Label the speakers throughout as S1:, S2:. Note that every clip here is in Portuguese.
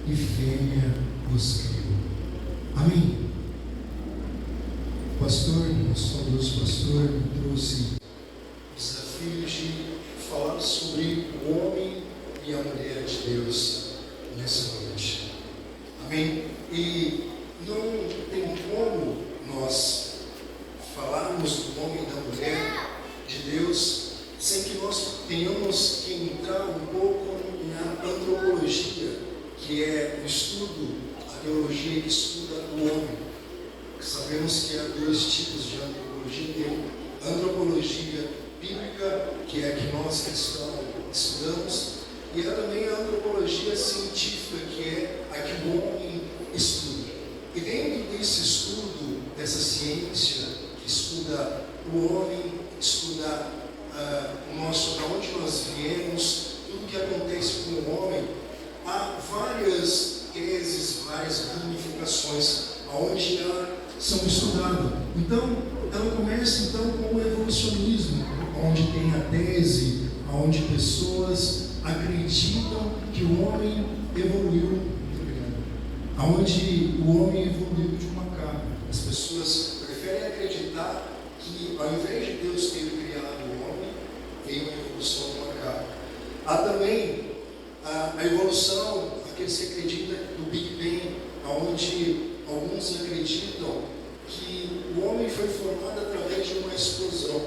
S1: e fêmea os criou. Amém? O pastor, nosso saudoso pastor, me trouxe o desafio de falar sobre o homem e a mulher de Deus nessa noite. Amém? E não tem como nós falarmos do homem e da mulher de Deus sem que nós tenhamos que entrar um pouco na antropologia, que é o estudo, a biologia que estuda o homem. Sabemos que há dois tipos de antropologia. Tem antropologia bíblica, que é a que nós cristãos estudamos, e há também a antropologia científica, que é a que o homem estuda. E dentro desse estudo, dessa ciência que estuda o homem, estuda da onde nós viemos, tudo que acontece com o homem, há várias teses, várias ramificações, aonde são estudadas. Então, ela começa com o evolucionismo, onde tem a tese, onde pessoas acreditam que o homem evoluiu, onde o homem evoluiu de um macaco. As pessoas preferem acreditar que, ao invés de Deus ter criado o homem, veio a evolução do macaco. Há também a evolução, aqueles que acreditam do Big Bang, onde alguns acreditam que o homem foi formado através de uma explosão.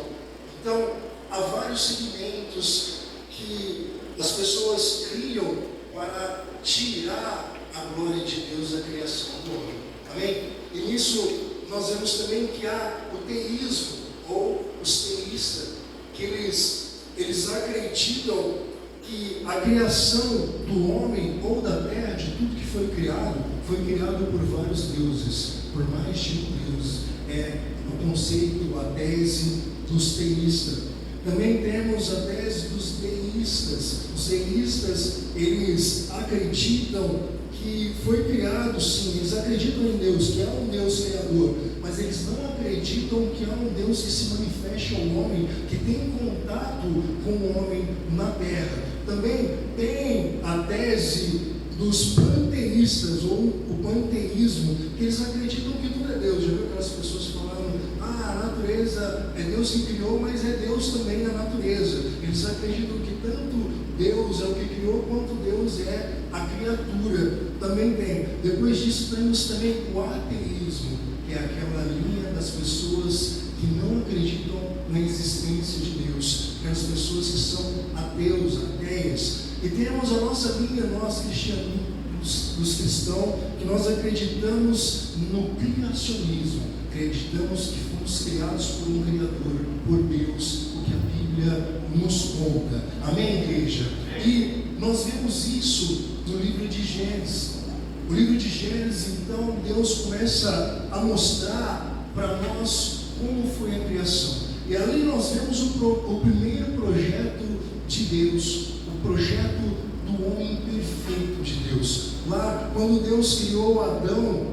S1: Então, há vários segmentos que as pessoas criam para tirar a glória de Deus da criação do homem. Amém? E nisso nós vemos também que há o teísmo, ou os teístas, que eles acreditam que a criação do homem ou da terra, de tudo que foi criado por vários deuses, por mais de um Deus. É o conceito, a tese dos teístas. Também temos a tese dos deístas. Os deístas, eles acreditam que foi criado, sim, eles acreditam em Deus, que há um Deus criador, mas eles não acreditam que há um Deus que se manifesta ao homem, que tem contato com o homem na terra. Também tem a tese dos panteístas, ou o panteísmo, que eles acreditam que tudo é Deus. Já viu aquelas pessoas falando, a natureza é Deus que criou, mas é Deus também na natureza. Eles acreditam que tanto Deus é o que criou, quanto Deus é a criatura. Também tem. Depois disso temos também o ateísmo, que é aquela linha das pessoas que não acreditam na existência de Deus, aquelas pessoas que são ateus, ateias. E temos a nossa linha, nós cristianos, dos cristãos, que nós acreditamos no criacionismo, acreditamos que fomos criados por um Criador, por Deus, o que a Bíblia nos conta. Amém, igreja? E nós vemos isso no livro de Gênesis. O livro de Gênesis, então, Deus começa a mostrar para nós como foi a criação. E ali nós vemos o primeiro projeto de Deus, o projeto do homem perfeito de Deus. Lá, quando Deus criou Adão,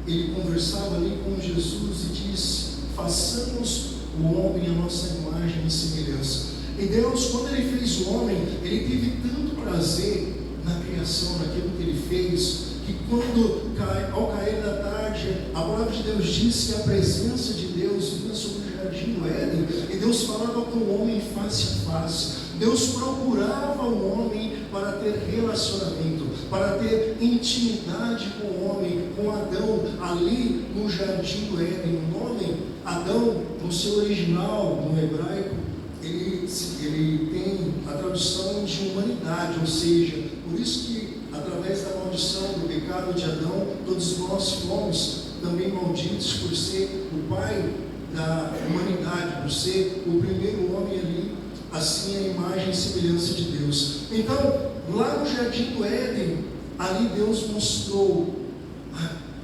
S1: ele conversava ali com Jesus e disse: façamos o homem à nossa imagem e semelhança. E Deus, quando ele fez o homem, ele teve tanto prazer na criação, naquilo que ele fez, que quando, ao cair da tarde, a palavra de Deus diz que a presença de Deus vinha sobre o jardim do Éden, e Deus falava com o homem face a face. Deus procurava o homem para ter relacionamento, para ter intimidade com o homem, com Adão, ali no jardim do Éden. O nome Adão, no seu original, no hebraico, ele tem a tradução de humanidade, ou seja, por isso que através da maldição do pecado de Adão, todos nós fomos também malditos por ser o pai da humanidade, por ser o primeiro homem ali, assim a imagem e semelhança de Deus. Então, lá no jardim do Éden, ali Deus mostrou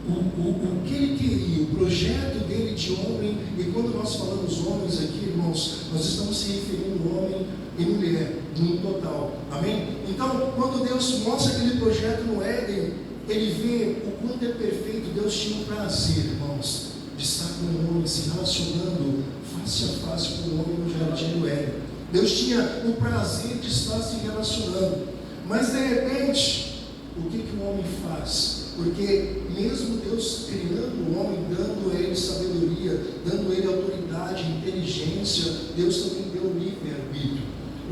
S1: o que ele queria, o projeto dele de homem. E quando nós falamos homens aqui, irmãos, nós estamos se referindo a homem e mulher, no total, amém? Então, quando Deus mostra aquele projeto no Éden, ele vê o quanto é perfeito. Deus tinha um prazer, irmãos, de estar com o homem, se relacionando face a face com o homem no jardim do Éden. Deus tinha o prazer de estar se relacionando, mas de repente, o que o o homem faz? Porque mesmo Deus criando o homem, dando a ele sabedoria, dando a ele autoridade, inteligência, Deus também deu livre-arbítrio.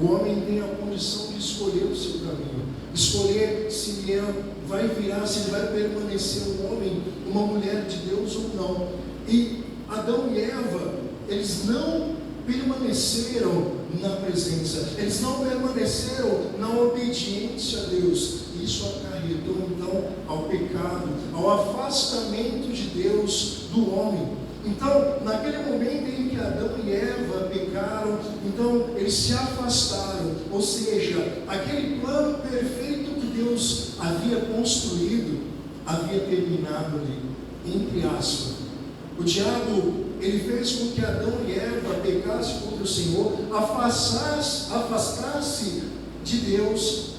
S1: O homem tem a condição de escolher o seu caminho, escolher se ele vai virar, se ele vai permanecer um homem, uma mulher de Deus ou não. E Adão e Eva, eles não permaneceram na presença, eles não permaneceram na obediência a Deus. Isso acarretou então ao pecado, ao afastamento de Deus do homem. Então, naquele momento em que Adão e Eva pecaram, então eles se afastaram, ou seja, aquele plano perfeito que Deus havia construído, havia terminado ali, entre aspas. O diabo, ele fez com que Adão e Eva pecassem contra o Senhor, afastasse de Deus,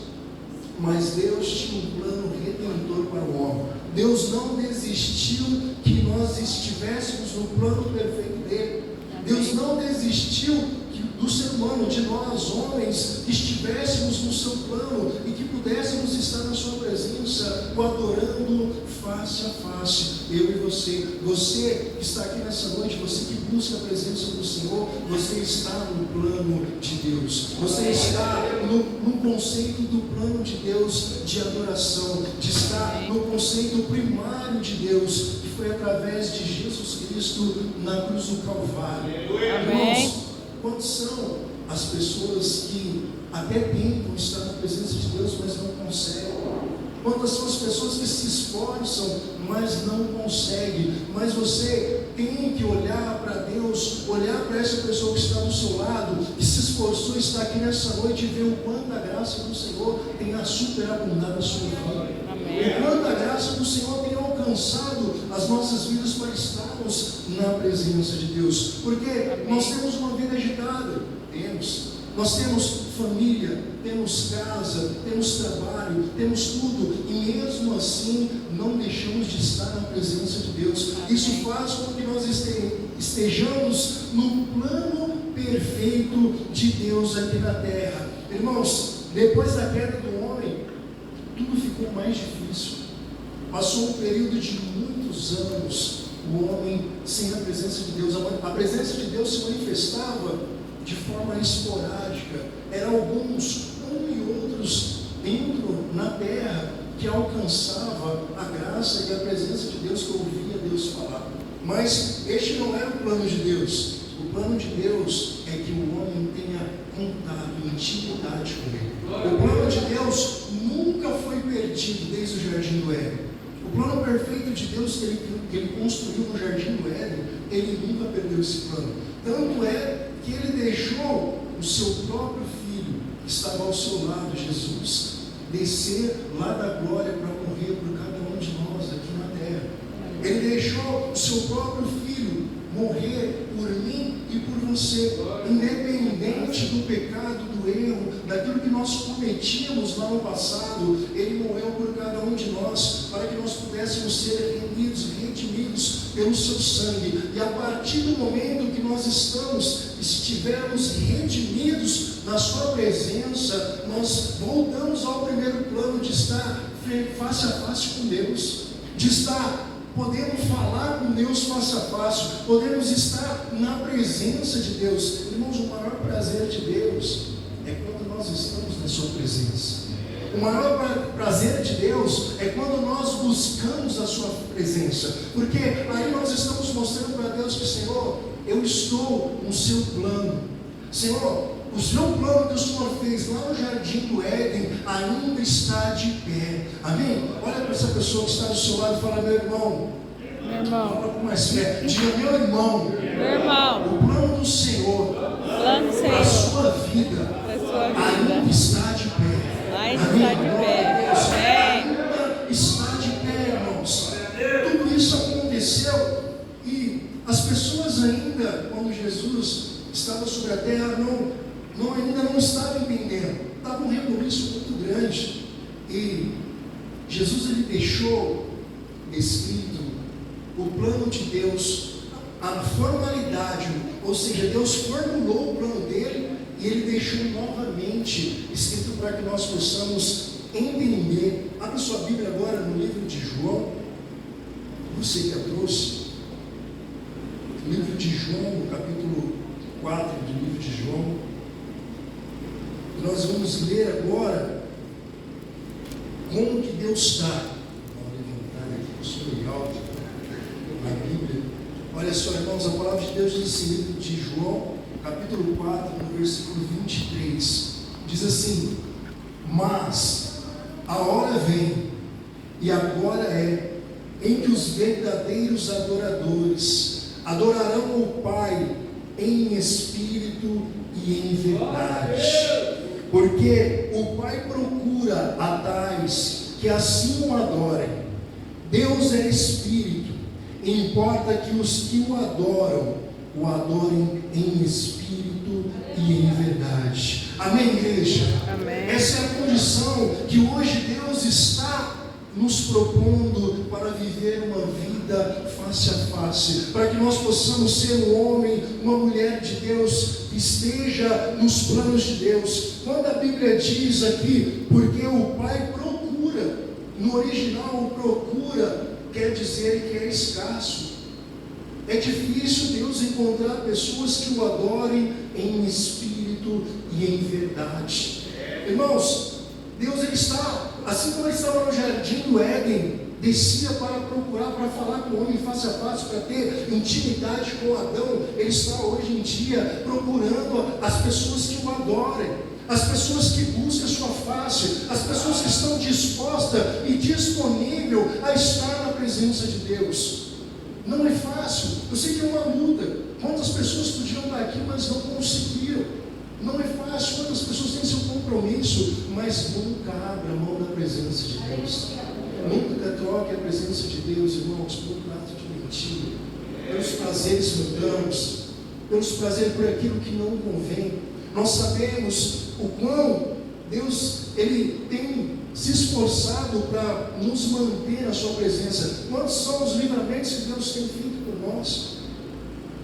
S1: mas Deus tinha um plano redentor para o homem. Deus não desistiu que nós estivéssemos no plano perfeito dele. Deus não desistiu do ser humano, de nós homens, que estivéssemos no seu plano e que pudéssemos estar na sua presença, o adorando face a face, eu e você. Você que está aqui nessa noite, você que busca a presença do Senhor, você está no plano de Deus, você está no conceito do plano de Deus de adoração, de estar no conceito primário de Deus, que foi através de Jesus Cristo na cruz do Calvário. Irmãos, quantas são as pessoas que até tentam estar na presença de Deus, mas não conseguem? Quantas são as pessoas que se esforçam, mas não conseguem? Mas você tem que olhar para Deus, olhar para essa pessoa que está do seu lado, que se esforçou, está aqui nessa noite, e ver o quanto a graça do Senhor tem a superabundar na sua vida. O quanto a graça do Senhor tem alcançado as nossas vidas para estarmos na presença de Deus. Porque nós temos uma vida agitada, nós temos família, temos casa, temos trabalho, temos tudo, e mesmo assim não deixamos de estar na presença de Deus. Isso faz com que nós estejamos no plano perfeito de Deus aqui na terra. Irmãos, depois da queda do homem, tudo ficou mais difícil. Passou um período de muitos anos o homem sem a presença de Deus. A presença de Deus se manifestava de forma esporádica. Eram alguns, e outros dentro na terra que alcançava a graça e a presença de Deus, que ouvia Deus falar. Mas este não era o plano de Deus. O plano de Deus é que o homem tenha contato, intimidade com Ele. O plano de Deus nunca foi perdido desde o Jardim do Éden. O plano perfeito de Deus que ele construiu no Jardim do Éden, Ele nunca perdeu esse plano. Tanto é que Ele deixou o seu próprio Filho, que estava ao seu lado, Jesus, descer lá da glória para morrer por cada um de nós aqui na terra. Ele deixou o seu próprio Filho morrer por mim e por você, independente do pecado, do erro, daquilo que nós cometíamos lá no passado. Ele morreu por cada um de nós, para que nós pudéssemos ser redimidos pelo seu sangue. E a partir do momento que nós estivermos redimidos na sua presença, nós voltamos ao primeiro plano de estar face a face com Deus, de estar podemos falar com Deus face a face, podemos estar na presença de Deus. Irmãos, o maior prazer de Deus é quando nós estamos na sua presença. O maior prazer de Deus é quando nós buscamos a sua presença, porque aí nós estamos mostrando para Deus que, Senhor, eu estou no seu plano. Senhor, o seu plano que o Senhor fez lá no Jardim do Éden ainda está de pé. Amém? Olha para essa pessoa que está do seu lado e fala: meu irmão. Fala com mais fé. Diga: meu irmão. O plano do Senhor para a sua vida ainda está de pé. Ainda está de pé, irmãos. Tudo isso aconteceu e as pessoas ainda, quando Jesus estava sobre a terra, ainda não estavam entendendo. Estava um rebuliço muito grande. E Jesus, ele deixou escrito o plano de Deus, a formalidade, ou seja, Deus formulou o plano dele e ele deixou novamente escrito para que nós possamos entender. Abra sua Bíblia agora no livro de João, você que a trouxe, livro de João, no capítulo 4 do livro de João. Nós vamos ler agora como que Deus está. Vou levantar aqui o seu alto na Bíblia. Olha só, irmãos, a palavra de Deus diz assim, livro de João, capítulo 4, no versículo 23, diz assim: mas a hora vem, e agora é, em que os verdadeiros adoradores adorarão o Pai em espírito e em verdade, porque o Pai procura a tais que assim o adorem. Deus é espírito, e importa que os que o adorem em espírito e em verdade. Amém, igreja?
S2: Amém.
S1: Essa é a condição que hoje Deus está nos propondo para viver uma vida face a face, para que nós possamos ser um homem, uma mulher de Deus que esteja nos planos de Deus. Quando a Bíblia diz aqui, porque o Pai procura, no original o procura quer dizer que é escasso. É difícil Deus encontrar pessoas que o adorem em espírito e em verdade. Irmãos, Deus ele está, assim como ele estava no jardim do Éden, descia para procurar, para falar com o homem face a face, para ter intimidade com Adão. Ele está hoje em dia procurando as pessoas que o adorem, as pessoas que buscam a sua face, as pessoas que estão dispostas e disponíveis a estar na presença de Deus. Não é fácil, eu sei que é uma luta. Quantas pessoas podiam estar aqui, mas não conseguiram? Não é fácil, quantas pessoas têm seu compromisso, mas nunca abra a mão da presença de Deus. Nunca troque a presença de Deus, irmãos, por um ato de mentira, pelos prazeres mundanos, pelos prazeres por aquilo que não convém. Nós sabemos o quão Deus ele tem se esforçado para nos manter na sua presença. Quantos são os livramentos que Deus tem feito por nós?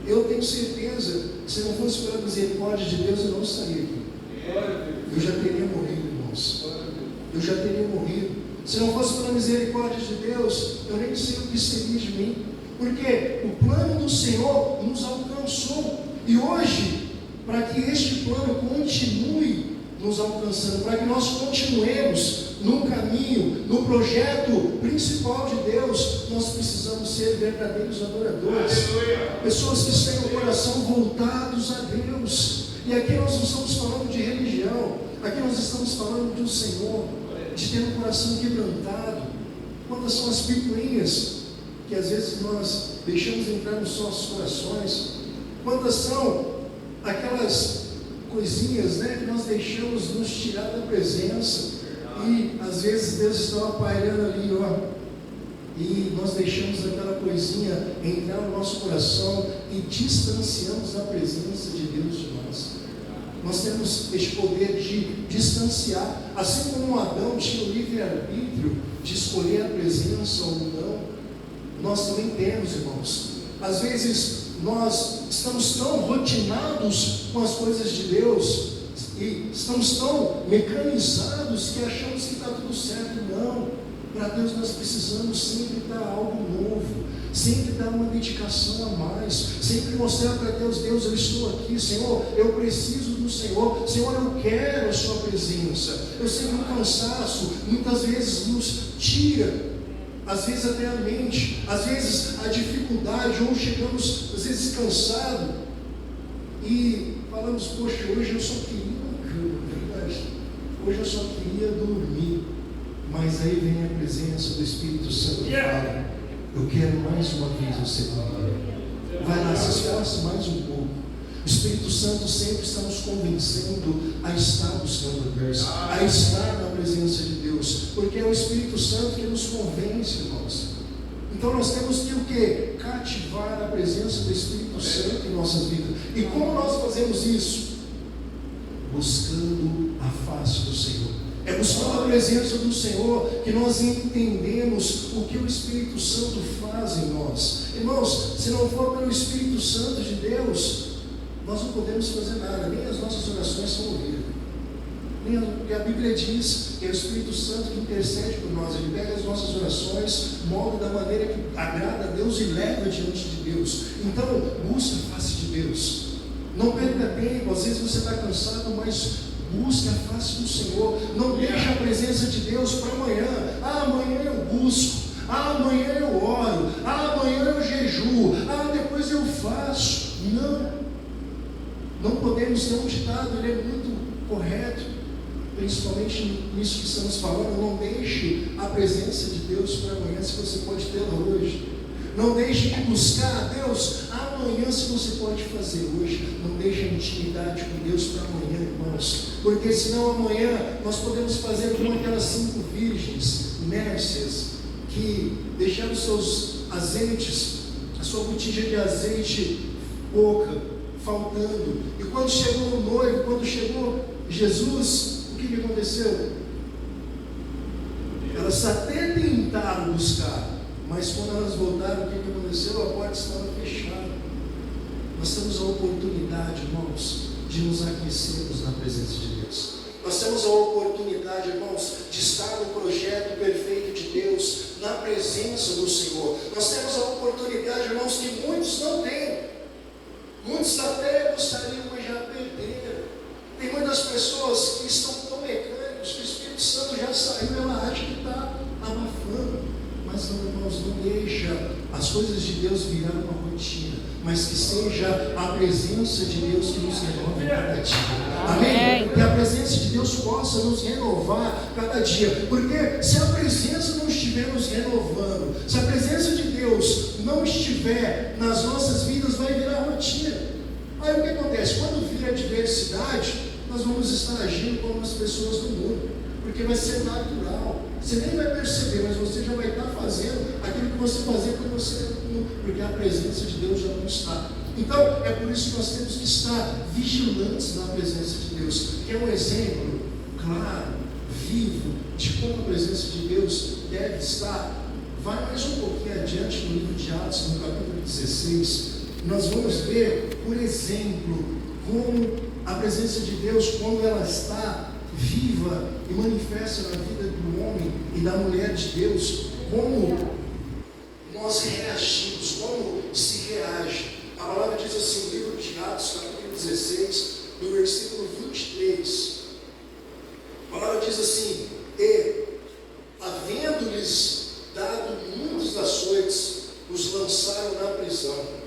S1: Eu tenho certeza que se não fosse pela misericórdia de Deus, eu não estaria aqui. Eu já teria morrido, irmãos. Eu já teria morrido. Se não fosse pela misericórdia de Deus, eu nem sei o que seria de mim. Porque o plano do Senhor nos alcançou. E hoje, para que este plano continue nos alcançando, para que nós continuemos no caminho, no projeto principal de Deus, nós precisamos ser verdadeiros adoradores. Pessoas que têm o coração voltados a Deus. E aqui nós não estamos falando de religião, aqui nós estamos falando do Senhor, de ter um coração quebrantado. Quantas são as picuinhas que às vezes nós deixamos entrar nos nossos corações? Quantas são aquelas coisinhas, que nós deixamos nos tirar da presença? E às vezes Deus está pairando ali, e nós deixamos aquela coisinha entrar no nosso coração e distanciamos a presença de Deus de nós. Nós temos este poder de distanciar, assim como Adão tinha o livre-arbítrio de escolher a presença ou não, nós também temos, irmãos. Às vezes nós estamos tão rotinados com as coisas de Deus e estamos tão mecanizados que achamos que está tudo certo. Não, para Deus nós precisamos sempre dar algo novo, sempre dar uma dedicação a mais, sempre mostrar para Deus: Deus, eu estou aqui, Senhor, eu preciso do Senhor, Senhor, eu quero a sua presença. Eu sei que o cansaço muitas vezes nos tira, às vezes até a mente, às vezes a dificuldade, ou chegamos às vezes cansados e falamos: poxa, hoje eu só queria uma cama, verdade? Hoje eu só queria dormir. Mas aí vem a presença do Espírito Santo e fala: eu quero mais uma vez você comigo. Vai lá, se esforce mais um pouco. O Espírito Santo sempre está nos convencendo a estar buscando a Deus, a estar na presença de Deus, porque é o Espírito Santo que nos convence, irmãos. Então nós temos que o quê? Cativar a presença do Espírito Santo em nossas vidas. E como nós fazemos isso? Buscando a face do Senhor. É buscando a presença do Senhor que nós entendemos o que o Espírito Santo faz em nós. Irmãos, se não for pelo Espírito Santo de Deus, nós não podemos fazer nada, nem as nossas orações são ouvidas. Porque a Bíblia diz que é o Espírito Santo que intercede por nós. Ele pega as nossas orações, molda da maneira que agrada a Deus e leva diante de Deus. Então, busca a face de Deus. Não perca tempo. Às vezes você está cansado, mas busque a face do Senhor. Não deixe a presença de Deus para amanhã. Amanhã eu busco. Amanhã eu oro. Amanhã eu jejuo. Depois eu faço. Não podemos ter um ditado, ele é muito correto, principalmente nisso que estamos falando. Não deixe a presença de Deus para amanhã, se você pode tê-la hoje. Não deixe de buscar a Deus amanhã, se você pode fazer hoje. Não deixe a intimidade com Deus para amanhã, irmãos, porque senão amanhã nós podemos fazer como aquelas 5 virgens nércias que deixaram seus azeites, a sua botija de azeite pouca, faltando. E quando chegou o noivo, quando chegou Jesus, o que aconteceu? Elas até tentaram buscar, mas quando elas voltaram, o que aconteceu? A porta estava fechada. Nós temos a oportunidade, irmãos, de nos aquecermos na presença de Deus. Nós temos a oportunidade, irmãos, de estar no projeto perfeito de Deus, na presença do Senhor. Nós temos a oportunidade, irmãos, que muitos não têm. Muitos até gostariam, mas já perderam. Tem muitas pessoas que estão tão mecânicos que o Espírito Santo já saiu, ela acha que está abafando. Mas não, irmãos, não deixa as coisas de Deus virar uma rotina, mas que seja a presença de Deus que nos renove cada dia. Amém? Que a presença de Deus possa nos renovar cada dia. Porque se a presença não estiver nos renovando, se a presença de Deus não estiver nas nossas vidas, vai virar rotina. Aí o que acontece? Quando vir a diversidade, nós vamos estar agindo como as pessoas do mundo, porque vai ser natural. Você nem vai perceber, mas você já vai estar fazendo aquilo que você fazia quando você era comum, porque a presença de Deus já não está. Então, é por isso que nós temos que estar vigilantes na presença de Deus, que é um exemplo claro, vivo, de como a presença de Deus deve estar. Vai mais um pouquinho adiante no livro de Atos, no capítulo 16, nós vamos ver, por exemplo, como a presença de Deus, quando ela está viva e manifesta na vida do homem e da mulher de Deus, como nós reagimos, como se reage. A palavra diz assim, no livro de Atos, capítulo 16, no versículo 23, a palavra diz assim: e, havendo-lhes dado muitos açoites, os lançaram na prisão,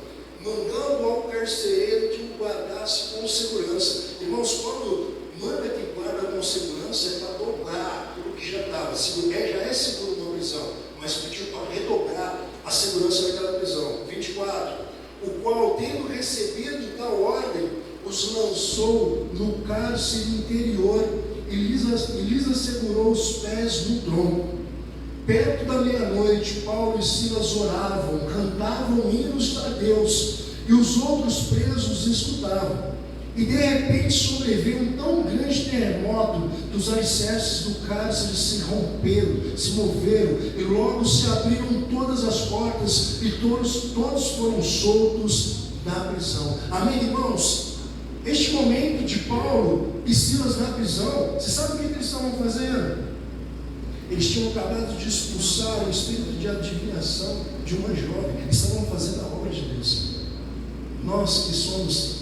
S1: mandando ao carcereiro que o guardasse com segurança. Irmãos, quando manda que guarda com segurança, é para dobrar aquilo que já estava. Se já é seguro uma prisão, mas pediu para redobrar a segurança daquela prisão. 24, o qual, tendo recebido tal ordem, os lançou no cárcere interior e lhes assegurou os pés no tronco. Perto da meia-noite, Paulo e Silas oravam, cantavam hinos a Deus, e os outros presos escutavam. E de repente sobreveio um tão grande terremoto que os alicerces do cárcere se romperam, se moveram, e logo se abriram todas as portas, e todos foram soltos da prisão. Amém, irmãos? Este momento de Paulo e Silas na prisão, você sabe o que eles estavam fazendo? Eles tinham acabado de expulsar o espírito de adivinhação de uma jovem. Estavam fazendo a obra de Deus. Nós que somos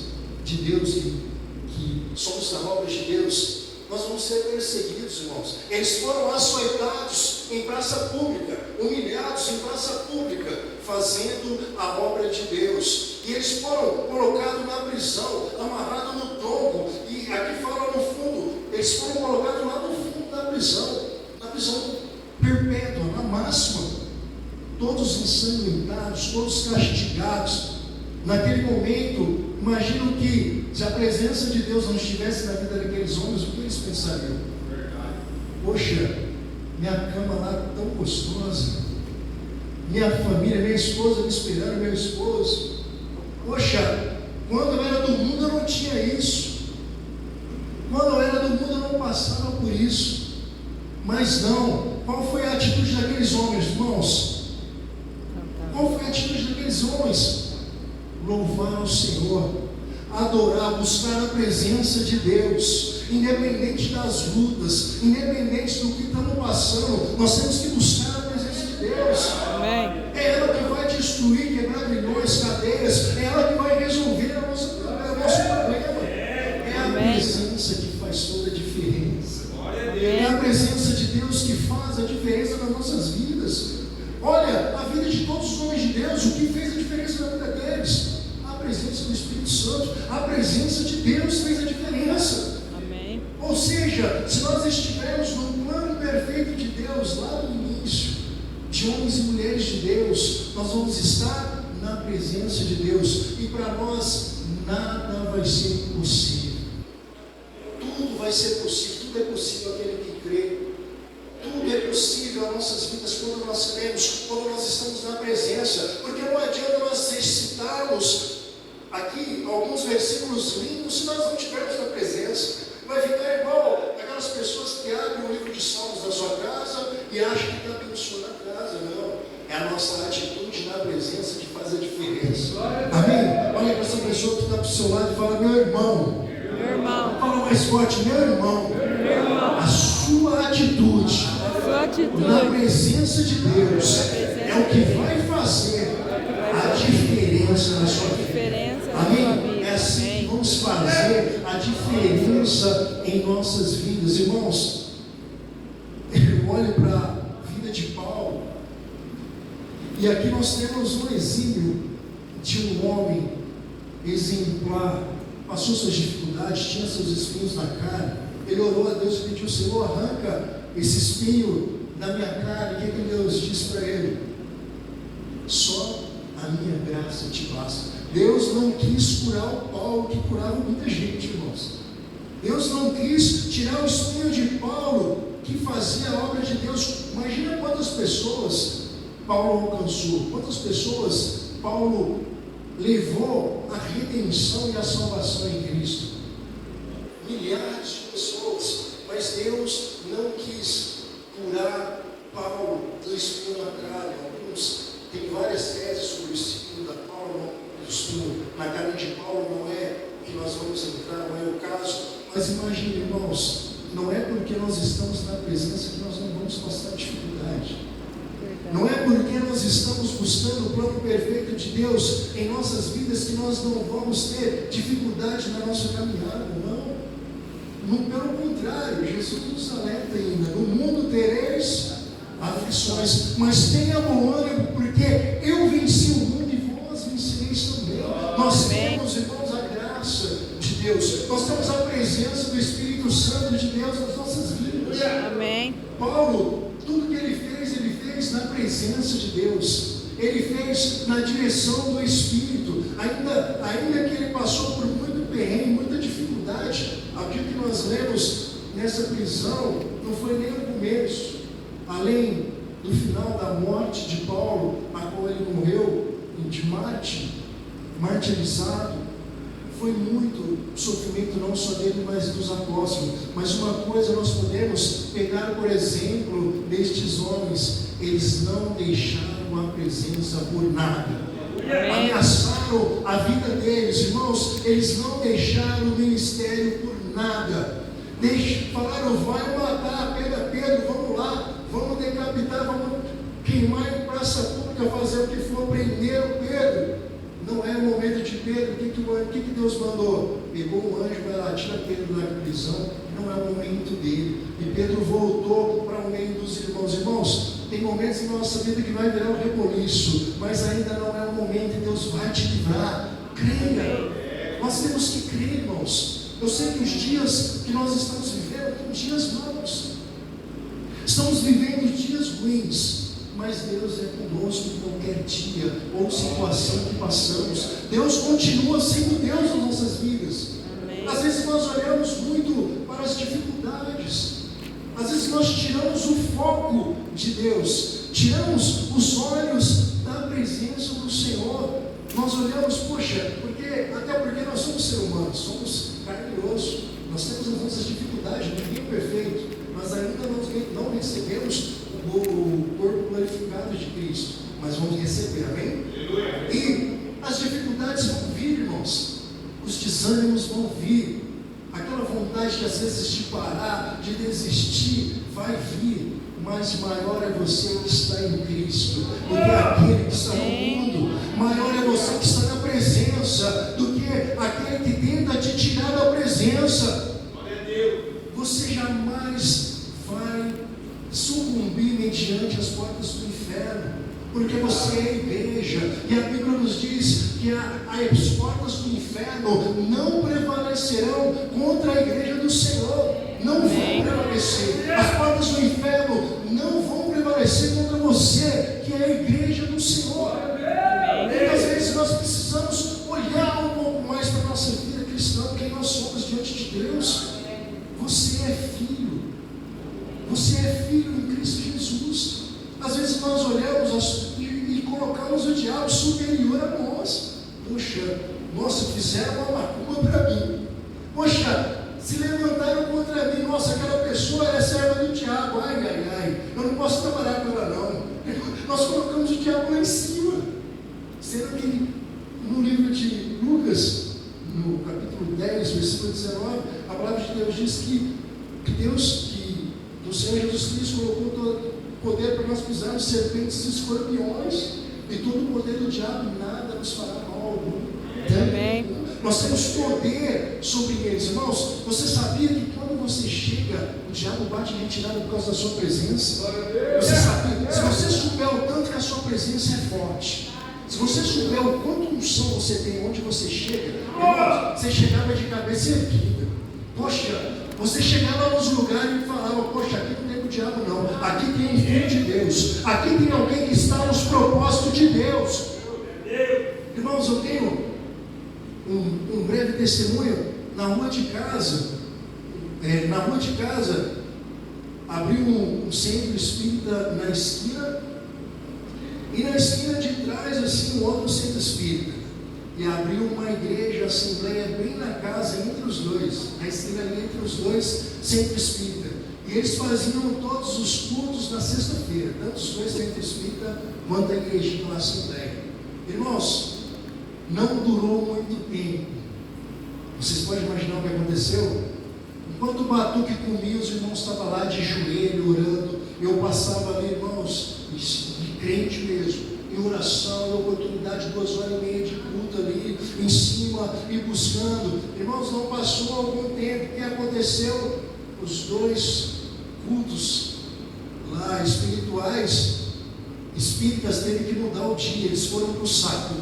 S1: de Deus, que somos da obra de Deus, nós vamos ser perseguidos, irmãos. Eles foram açoitados em praça pública, humilhados em praça pública, fazendo a obra de Deus. E eles foram colocados na prisão, amarrados no tronco. E aqui fala no fundo, eles foram colocados lá no fundo da prisão, na prisão perpétua, na máxima, todos ensanguentados, todos castigados. Naquele momento, imagino que se a presença de Deus não estivesse na vida daqueles homens, o que eles pensariam? Poxa, minha cama lá tão gostosa, minha família, minha esposa me esperando, meu esposo. Poxa, quando eu era do mundo eu não tinha isso. Quando eu era do mundo eu não passava por isso. Mas não, qual foi a atitude daqueles homens, irmãos? Qual foi a atitude daqueles homens? Louvar ao Senhor, adorar, buscar a presença de Deus. independente das lutas, independente do que estamos passando, nós temos que buscar a presença de Deus.
S2: Amém.
S1: É ela que vai destruir, quebrar grilhões, cadeias, é ela que vai resolver o nosso problema. É a presença que faz toda a diferença. É a presença de Deus que faz a diferença nas nossas vidas. Olha, a vida de todos os homens de Deus, o que fez a diferença na vida deles? A presença do Espírito Santo, a presença de Deus fez a diferença.
S2: Amém.
S1: Ou seja, se nós estivermos no plano perfeito de Deus, lá no início, de homens e mulheres de Deus, nós vamos estar na presença de Deus, e para nós nada vai ser impossível. Tudo vai ser possível, tudo é possível aquele que crê. Tudo é possível nas nossas vidas quando nós cremos, quando nós estamos na presença, porque não adianta nós recitarmos aqui alguns versículos lindos se nós não estivermos na presença. Vai ficar igual aquelas pessoas que abrem o livro de Salmos da sua casa e acham que está abençoando a casa. Não, é a nossa atitude na presença que faz a diferença. Amém? Olha para essa pessoa que está para o seu lado e fala: meu irmão.
S2: Meu irmão.
S1: Fala mais forte: meu irmão.
S2: Meu irmão.
S1: A sua atitude na presença de Deus é o que vai fazer a diferença na sua vida. Amém? É assim que vamos fazer a diferença em nossas vidas. Irmãos, eu olho para a vida de Paulo, e aqui nós temos um exílio de um homem exemplar, passou suas dificuldades, tinha seus espinhos na carne. Ele orou a Deus e pediu: Senhor, arranca esse espinho da minha carne. O que Deus disse para ele? Só a minha graça te basta. Deus não quis curar o Paulo que curava muita gente, irmãos. Deus não quis tirar o espinho de Paulo que fazia a obra de Deus. Imagina quantas pessoas Paulo alcançou, quantas pessoas Paulo levou à redenção e à salvação em Cristo. Milhares de pessoas, mas Deus não quis curar Paulo do espinho na carne. Alguns têm várias teses sobre o espinho da Paulo, o espinho na carne de Paulo não é o que nós vamos entrar, não é o caso. Mas imagine, irmãos, não é porque nós estamos na presença que nós não vamos passar dificuldade. Não é porque nós estamos buscando o plano perfeito de Deus em nossas vidas que nós não vamos ter dificuldade na nossa caminhada, não. Pelo contrário, Jesus nos alerta ainda: no mundo tereis aflições, mas tenha bom ânimo, porque eu venci o mundo e vós vencereis também. Nós temos, irmãos, a graça de Deus, nós temos a presença do Espírito Santo de Deus nas nossas vidas.
S2: Amém.
S1: Paulo, tudo que ele fez na presença de Deus, ele fez na direção do Espírito, ainda que ele passou por muito perrengue, muita dificuldade. Aquilo que nós lemos nessa prisão não foi nem o começo, além do final da morte de Paulo, a qual ele morreu de martirizado. Foi muito sofrimento, não só dele, mas dos apóstolos. Mas uma coisa nós podemos pegar, por exemplo, destes homens: eles não deixaram a presença por nada. Ameaçaram a vida deles, irmãos. Eles não deixaram o ministério por nada. Falaram: vai matar, pega Pedro, vamos lá, vamos decapitar, vamos queimar em praça pública, fazer o que for, prender o Pedro. Não é o momento de Pedro. O que Deus mandou? Pegou um anjo, vai lá, tira Pedro da prisão. Não é o momento dele. E Pedro voltou para o meio dos irmãos. Irmãos, tem momentos em nossa vida que vai virar um reboliço, mas ainda não é o momento, e Deus vai te livrar. Creia. Nós temos que crer, irmãos. Eu sei que os dias que nós estamos vivendo são dias maus. Estamos vivendo dias ruins, mas Deus é conosco em qualquer dia ou situação que passamos. Deus continua sendo Deus nas nossas vidas. Amém. Às vezes nós olhamos muito para as dificuldades, às vezes nós tiramos o foco de Deus, tiramos os olhos da presença do Senhor. Nós olhamos, poxa, até porque nós somos seres humanos, somos carne e osso, nós temos as nossas dificuldades, ninguém é perfeito, mas ainda não recebemos o corpo glorificado de Cristo, mas vamos receber, amém? E as dificuldades vão vir, irmãos, os desânimos vão vir, aquela vontade que às vezes de parar, de desistir, vai vir, mas maior é você que está em Cristo do que aquele que está no mundo. Maior é você que está na presença do que aquele que tenta te tirar da presença. Você jamais vai sucumbir mediante as portas do inferno, porque você é a igreja, e a Bíblia nos diz que as portas do inferno não prevalecerão contra a igreja do Senhor, não vão prevalecer. As portas do inferno não vão prevalecer contra você, que é a igreja do Senhor. Muitas vezes nós precisamos olhar um pouco mais para a nossa vida cristã, quem nós somos diante de Deus. Você é filho. Você é filho em Cristo Jesus. Às vezes nós olhamos e colocamos o diabo superior a nós. Poxa, nossa, fizeram uma macumba para mim. Poxa, se levantaram contra mim. Nossa, aquela pessoa é serva do diabo. Ai, ai, ai, eu não posso trabalhar com ela não. Nós colocamos o diabo lá em cima. Sendo que no livro de Lucas, no capítulo 10, versículo 19, a palavra de Deus diz que o Senhor Jesus Cristo colocou todo o poder para nós pisarmos serpentes e escorpiões, e todo o poder do diabo, nada nos fará mal algum.
S2: Amém.
S1: Nós temos poder sobre eles. Irmãos, você sabia que quando você chega, o diabo bate em retirada por causa da sua presença? Você sabia? Se você souber o tanto que a sua presença é forte, se você souber o quanto unção você tem onde você chega, irmãos, você chegava de cabeça erguida. Poxa, você chegava nos lugares e falava, poxa, aqui não tem o diabo não, aqui tem um filho de Deus, aqui tem alguém que está nos propósitos de Deus. Irmãos, eu tenho um breve testemunho. Na rua de casa, abriu um centro espírita na esquina, e na esquina de trás, assim, um outro centro espírita. E abriu uma igreja, assembleia, bem na casa, entre os dois, na esquina ali entre os dois, centro espírita. E eles faziam todos os cultos na sexta-feira, tanto os dois centros espírita quanto a igrejinha na assembleia. Irmãos, não durou muito tempo. Vocês podem imaginar o que aconteceu? Enquanto o batuque comia, os irmãos estavam lá de joelho, orando. Eu passava ali, irmãos, de crente mesmo, em oração, em oportunidade, 2h30 de culto ali, em cima e buscando. Irmãos, não passou algum tempo, o que aconteceu? Os dois cultos lá espirituais, espíritas, teve que mudar o dia, eles foram para o sábado,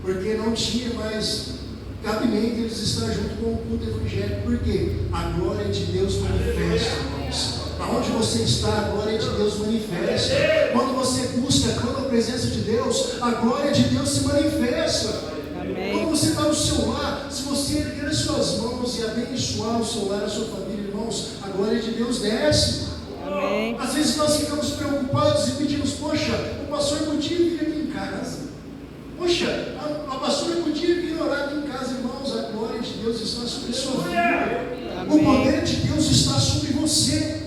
S1: porque não tinha mais cabimento eles estar junto com o culto evangélico. Por quê? A glória de Deus manifesta, irmãos. Aonde você está, a glória de Deus manifesta. Quando você busca, clama a presença de Deus, a glória de Deus se manifesta. Amém. Quando você está no seu lar, se você erguer as suas mãos e abençoar o seu lar, a sua família, irmãos, a glória de Deus desce. Amém. Às vezes nós ficamos preocupados e pedimos, poxa, o pastor podia vir aqui em casa. Poxa, a pastora podia vir orar aqui em casa, irmãos. A glória de Deus está sobre a sua vida. O poder de Deus está sobre você.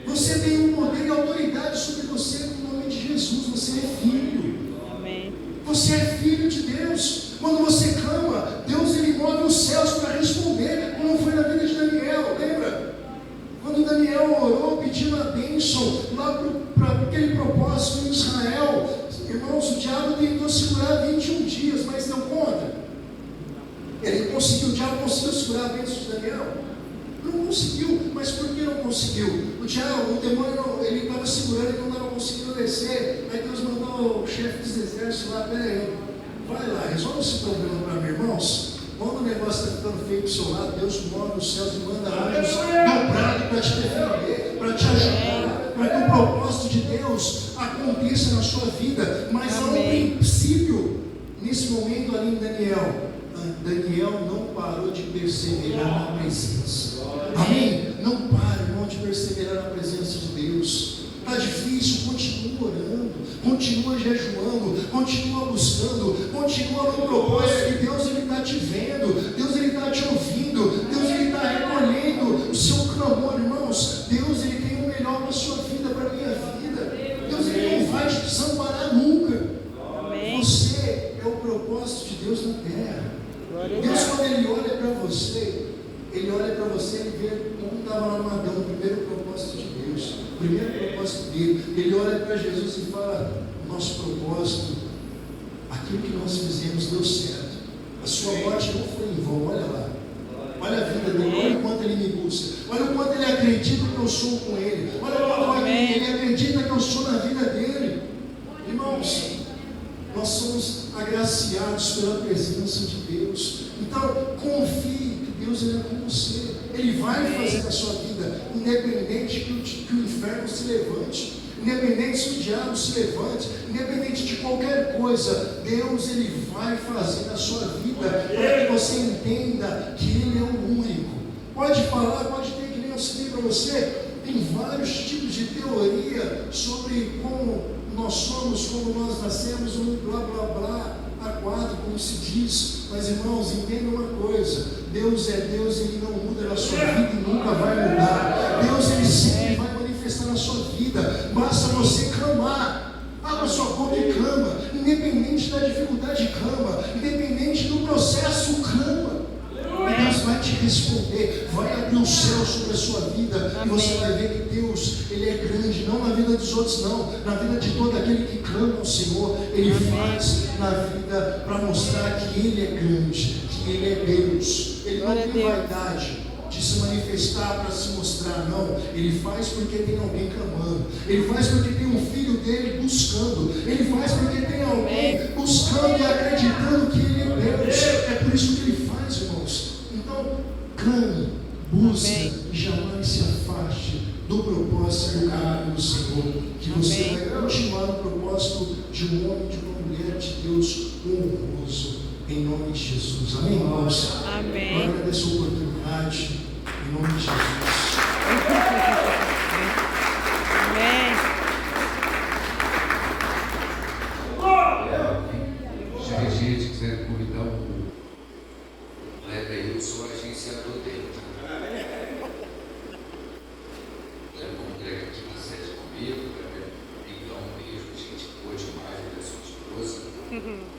S1: Você tem um poder e autoridade sobre você no nome de Jesus. Você é filho. Amém. Você é filho de Deus. Quando você clama, Deus ele move os céus para responder, como foi na vida de Daniel. Lembra? Quando Daniel orou pedindo a bênção lá para aquele propósito em Israel, irmãos, o diabo tentou segurar 21 dias, mas deu conta. O diabo conseguiu segurar a bênção de Daniel? Não conseguiu. Mas por que não conseguiu? O demônio, ele estava segurando e não estava conseguindo descer. Aí Deus mandou o chefe dos exércitos lá, peraí, vai lá, resolve esse problema para mim, irmãos. Quando o negócio está ficando feio para o seu lado, Deus move os céus e manda anjos dobrados para te defender, para te ajudar, para que o propósito de Deus aconteça na sua vida. Mas há um princípio nesse momento ali em Daniel. Daniel não parou de perseverar na presença. Amém? Não pare, irmão, de perseverar na presença de Deus. Está difícil, continua orando, continua jejuando, continua buscando, continua no propósito que Deus ele está te vendo, Deus ele está te ouvindo, Deus ele está recolhendo o seu clamor, irmãos. Deus ele tem o melhor para a sua vida, para a minha vida. Deus ele não vai te desamparar nunca. Amém. Você é o propósito de Deus na terra. Deus, quando ele olha para você, ele olha para você e vê como estava lá no Adão, o primeiro propósito de Deus, o primeiro propósito dele. Ele olha para Jesus e fala: nosso propósito, aquilo que nós fizemos deu certo. A sua morte não foi em vão. Olha lá, olha a vida dele, olha o quanto ele me busca, olha o quanto ele acredita que eu sou com ele, olha o quanto ele acredita que eu sou na vida dele. Irmãos, nós somos agraciados pela presença de Deus. Então confie que Deus ele é com você. Ele vai fazer na sua vida, independente que o inferno se levante, independente se o diabo se levante, independente de qualquer coisa, Deus ele vai fazer na sua vida, para que você entenda que Ele é o único. Pode falar, pode ter, que nem eu citei para você, tem vários tipos de teoria sobre como nós somos, como nós nascemos, um blá blá blá, A4, como se diz. Mas irmãos, entendam uma coisa: Deus é Deus, Ele não muda na sua vida e nunca vai mudar. Deus ele sempre vai manifestar na sua vida, basta você clamar. Abra sua boca e clama, independente da dificuldade, clama, independente do processo, clama. Deus vai te responder, vai abrir o céu sobre a sua vida. Amém. E você vai ver que Deus, Ele é grande, não na vida dos outros não, na vida de todo aquele que clama ao Senhor. Ele faz na vida para mostrar que Ele é grande, que Ele é Deus. Ele não tem vaidade de se manifestar para se mostrar, não. Ele faz porque tem alguém clamando, Ele faz porque tem um filho dele buscando, Ele faz porque tem alguém buscando e acreditando que Ele é Deus. É por isso que Ele faz, irmãos. Então, clame, busca e jamais se afaste do propósito e do caminho do Senhor, que você vai continuar no propósito de um homem, de uma mulher de Deus honroso, em nome de Jesus. Amém, irmãos?
S2: Amém.
S1: Eu agradeço a oportunidade, em nome de Jesus.
S2: Amém.
S3: Se a gente quiser convidar o Leve aí, eu sou agenciador dele. Leve como entrega aqui na sede comigo, então um beijo, gente boa demais, ele é sua esposa.